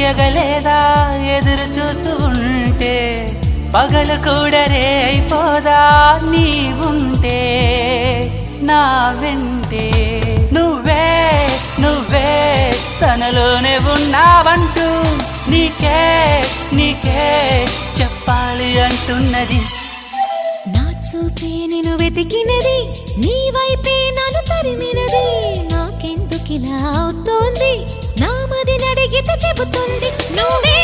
తీయగలేదా ఎదురు చూస్తూ ఉంటే పగలు కూడా రే అయిపోదా నీవుంటే నా వెంటే నువ్వే నువ్వే తనలోనే ఉన్నావంటూ నీకే నీకే చెప్పాలి అంటున్నది నా చూపే నేను వెతికినది నీ వైపే నన్ను తరిమినది నాకెందుకిలా అవుతోంది నా మది నడిగితే చెబుతుంది నువ్వే